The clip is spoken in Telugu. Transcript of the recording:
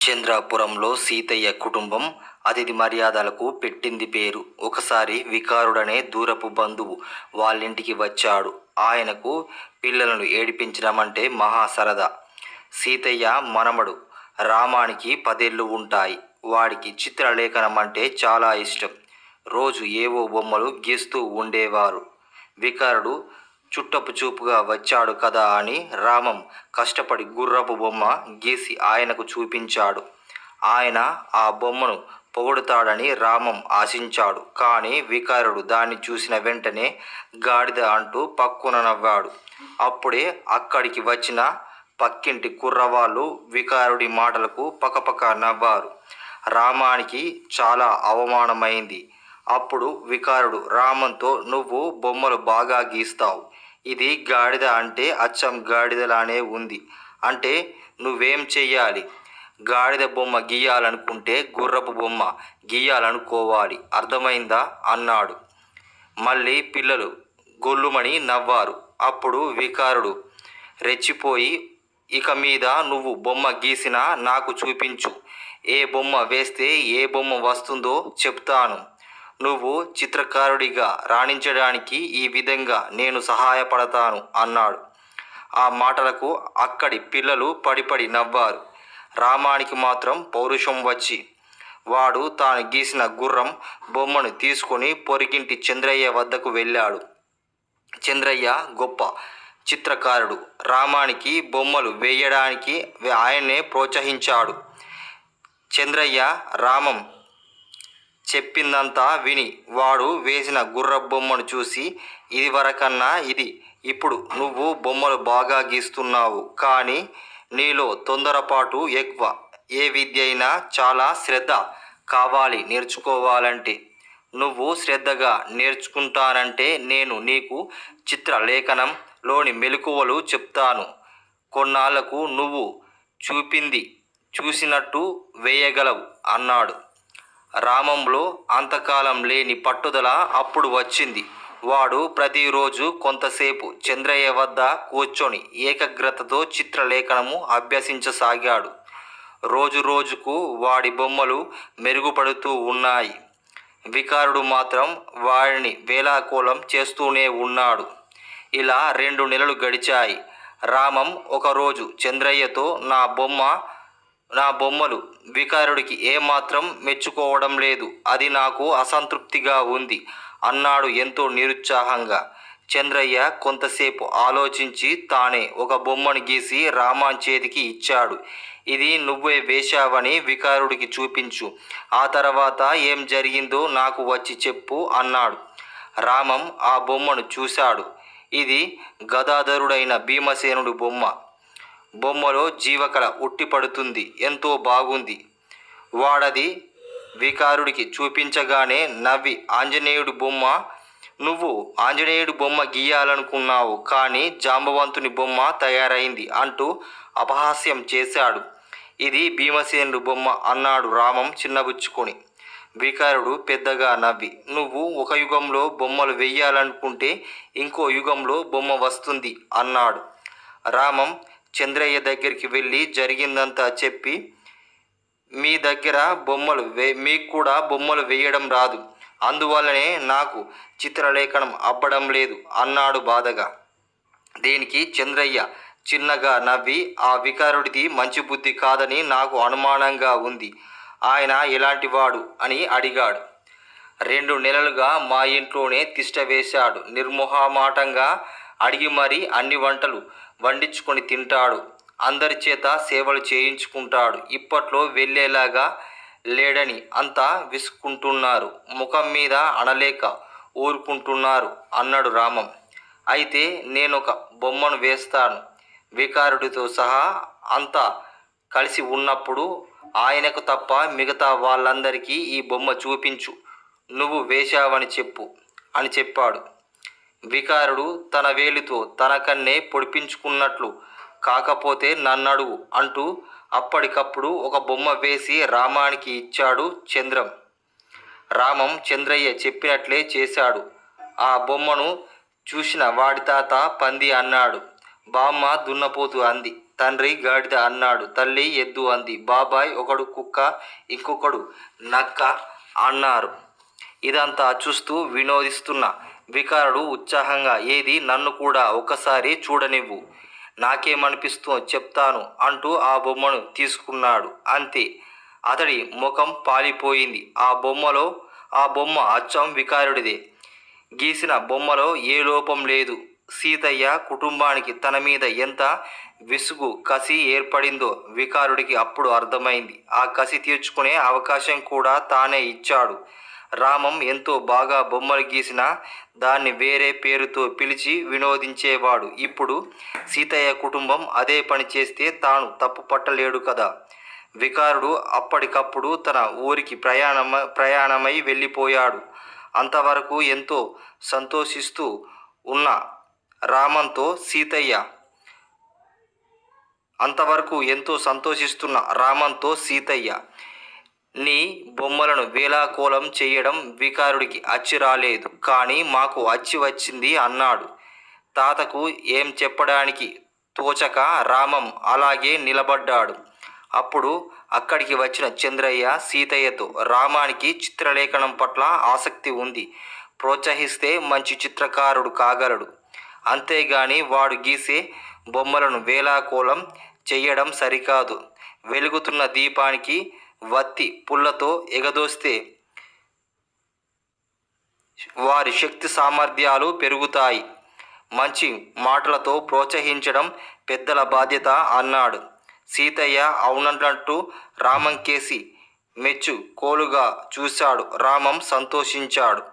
చంద్రాపురంలో సీతయ్య కుటుంబం అతిథి మర్యాదలకు పెట్టింది పేరు. ఒకసారి వికారుడనే దూరపు బంధువు వాళ్ళింటికి వచ్చాడు. ఆయనకు పిల్లలను ఏడిపించడం అంటే మహా సరదా. సీతయ్య మనమడు రామానికి 10 ఏళ్ళు ఉంటాయి. వాడికి చిత్రలేఖనం అంటే చాలా ఇష్టం. రోజు ఏవో బొమ్మలు గీస్తూ ఉండేవారు. వికారుడు చుట్టపు చూపుగా వచ్చాడు కదా అని రామం కష్టపడి గుర్రపు బొమ్మ గీసి ఆయనకు చూపించాడు. ఆయన ఆ బొమ్మను పొగుడుతాడని రామం ఆశించాడు. కానీ వికారుడు దాన్ని చూసిన వెంటనే గాడిద అంటూ పక్కున నవ్వాడు. అప్పుడే అక్కడికి వచ్చిన పక్కింటి కుర్రవాళ్ళు వికారుడి మాటలకు పకపక నవ్వారు. రామానికి చాలా అవమానమైంది. అప్పుడు వికారుడు రామంతో, నువ్వు బొమ్మలు బాగా గీస్తావు, ఇది గాడిద అంటే అచ్చం గాడిదలానే ఉంది, అంటే నువ్వేం చెయ్యాలి? గాడిద బొమ్మ గీయాలనుకుంటే గుర్రపు బొమ్మ గీయాలనుకోవాలి, అర్థమైందా అన్నాడు. మళ్ళీ పిల్లలు గొల్లుమని నవ్వారు. అప్పుడు వికారుడు రెచ్చిపోయి, ఇక మీద నువ్వు బొమ్మ గీసినా నాకు చూపించు, ఏ బొమ్మ వేస్తే ఏ బొమ్మ వస్తుందో చెప్తాను. నువ్వు చిత్రకారుడిగా రాణించడానికి ఈ విధంగా నేను సహాయపడతాను అన్నాడు. ఆ మాటలకు అక్కడి పిల్లలు పడిపడి నవ్వారు. రామానికి మాత్రం పౌరుషం వచ్చి వాడు తాను గీసిన గుర్రం బొమ్మను తీసుకొని పొరిగింటి చంద్రయ్య వద్దకు వెళ్ళాడు. చంద్రయ్య గొప్ప చిత్రకారుడు. రామానికి బొమ్మలు వేయడానికి ఆయన్నే ప్రోత్సహించాడు. చంద్రయ్య రామం చెప్పిందంతా విని వాడు వేసిన గుర్ర బొమ్మను చూసి, ఇది వరకన్నా ఇది ఇప్పుడు నువ్వు బొమ్మలు బాగా గీస్తున్నావు, కానీ నీలో తొందరపాటు ఎక్కువ. ఏ విద్య అయినా చాలా శ్రద్ధ కావాలి నేర్చుకోవాలంటే. నువ్వు శ్రద్ధగా నేర్చుకుంటానంటే నేను నీకు చిత్రలేఖనంలోని మెలకువలు చెప్తాను. కొన్నాళ్లకు నువ్వు చూపింది చూసినట్టు వేయగలవు అన్నాడు. రామంలో అంతకాలం లేని పట్టుదల అప్పుడు వచ్చింది. వాడు ప్రతిరోజు కొంతసేపు చంద్రయ్య వద్ద కూర్చొని ఏకాగ్రతతో చిత్రలేఖనము అభ్యసించసాగాడు. రోజు రోజుకు వాడి బొమ్మలు మెరుగుపడుతూ ఉన్నాయి. వికారుడు మాత్రం వాడిని వేలాకోలం చేస్తూనే ఉన్నాడు. ఇలా 2 నెలలు గడిచాయి. రామం ఒకరోజు చంద్రయ్యతో, నా బొమ్మలు వికారుడికి ఏమాత్రం మెచ్చుకోవడం లేదు, అది నాకు అసంతృప్తిగా ఉంది అన్నాడు ఎంతో నిరుత్సాహంగా. చంద్రయ్య కొంతసేపు ఆలోచించి తానే ఒక బొమ్మను గీసి రామాన్ చేతికి ఇచ్చాడు. ఇది నువ్వే వేశావని వికారుడికి చూపించు, ఆ తర్వాత ఏం జరిగిందో నాకు వచ్చి చెప్పు అన్నాడు. రామం ఆ బొమ్మను చూశాడు. ఇది గదాధరుడైన భీమసేనుడి బొమ్మ. బొమ్మలో జీవకళ ఉట్టిపడుతుంది, ఎంతో బాగుంది. వాడది వికారుడికి చూపించగానే నవ్వి, ఆంజనేయుడి బొమ్మ, నువ్వు ఆంజనేయుడి బొమ్మ గీయాలనుకున్నావు, కానీ జాంబవంతుని బొమ్మ తయారైంది అంటూ అపహాస్యం చేశాడు. ఇది భీమసేనుడి బొమ్మ అన్నాడు రామం చిన్నబుచ్చుకొని. వికారుడు పెద్దగా నవ్వి, నువ్వు ఒక యుగంలో బొమ్మలు వెయ్యాలనుకుంటే ఇంకో యుగంలో బొమ్మ వస్తుంది అన్నాడు. రామం చంద్రయ్య దగ్గరికి వెళ్ళి జరిగిందంతా చెప్పి, మీ దగ్గర మీకు కూడా బొమ్మలు వేయడం రాదు, అందువల్లనే నాకు చిత్రలేఖనం అబ్బడం లేదు అన్నాడు బాధగా. దీనికి చంద్రయ్య చిన్నగా నవ్వి, ఆ వికారుడిది మంచి బుద్ధి కాదని నాకు అనుమానంగా ఉంది, ఆయన ఎలాంటివాడు అని అడిగాడు. 2 నెలలుగా మా ఇంట్లోనే తిష్ట వేశాడు. నిర్మోహమాటంగా అడిగి మరీ అన్ని వంటలు వండించుకొని తింటాడు. అందరి చేత సేవలు చేయించుకుంటాడు. ఇప్పట్లో వెళ్ళేలాగా లేడని అంతా విసుక్కుంటున్నారు, ముఖం మీద అనలేక ఊరుకుంటున్నారు అన్నాడు రామం. అయితే నేనొక బొమ్మను వేస్తాను, వికారుడితో సహా అంతా కలిసి ఉన్నప్పుడు ఆయనకు తప్ప మిగతా వాళ్ళందరికీ ఈ బొమ్మ చూపించు, నువ్వు వేశావని చెప్పు అని చెప్పాడు. వికారుడు తన వేలితో తనకన్నే పొడిపించుకున్నట్లు, కాకపోతే నన్నడుగు అంటూ అప్పటికప్పుడు ఒక బొమ్మ వేసి రామానికి ఇచ్చాడు చంద్రం. రామం చంద్రయ్య చెప్పినట్లే చేశాడు. ఆ బొమ్మను చూసిన వాడి తాత పంది అన్నాడు, బామ్మ దున్నపోతు అంది. తండ్రి గాడిద అన్నాడు. తల్లి ఎద్దు అంది. బాబాయ్ ఒకడు కుక్క, ఇంకొకడు నక్క అన్నారు. ఇదంతా చూస్తూ వినోదిస్తున్న వికారుడు ఉత్సాహంగా, ఏది నన్ను కూడా ఒకసారి చూడనివ్వు, నాకేమనిపిస్తుందో చెప్తాను అంటూ ఆ బొమ్మను తీసుకున్నాడు. అంతే, అతడి ముఖం పాలిపోయింది. ఆ బొమ్మ అచ్చం వికారుడిదే. గీసిన బొమ్మలో ఏ లోపం లేదు. సీతయ్య కుటుంబానికి తన మీద ఎంత విసుగు, కసి ఏర్పడిందో వికారుడికి అప్పుడు అర్థమైంది. ఆ కసి తీర్చుకునే అవకాశం కూడా తానే ఇచ్చాడు. రామం ఎంతో బాగా బొమ్మలు గీసినా దాన్ని వేరే పేరుతో పిలిచి వినోదించేవాడు. ఇప్పుడు సీతయ్య కుటుంబం అదే పని చేస్తే తాను తప్పు పట్టలేడు కదా. వికారుడు అప్పటికప్పుడు తన ఊరికి ప్రయాణమై వెళ్ళిపోయాడు. అంతవరకు ఎంతో సంతోషిస్తూ ఉన్న రామంతో సీతయ్య, నీ బొమ్మలను వేలాకోలం చేయడం వికారుడికి అచ్చి రాలేదు, కానీ మాకు అచ్చి వచ్చింది అన్నాడు. తాతకు ఏం చెప్పడానికి తోచక రామం అలాగే నిలబడ్డాడు. అప్పుడు అక్కడికి వచ్చిన చంద్రయ్య సీతయ్యతో, రామానికి చిత్రలేఖనం పట్ల ఆసక్తి ఉంది, ప్రోత్సహిస్తే మంచి చిత్రకారుడు కాగలడు. అంతేగాని వాడు గీసే బొమ్మలను వేలాకోలం చెయ్యడం సరికాదు. వెలుగుతున్న దీపానికి వత్తి పుల్లతో ఎగదోస్తే వారి శక్తి సామర్థ్యాలు పెరుగుతాయి. మంచి మాటలతో ప్రోత్సహించడం పెద్దల బాధ్యత అన్నాడు. సీతయ్య అవునన్నట్టు రామం కేసి మెచ్చు కోలుగా చూశాడు. రామం సంతోషించాడు.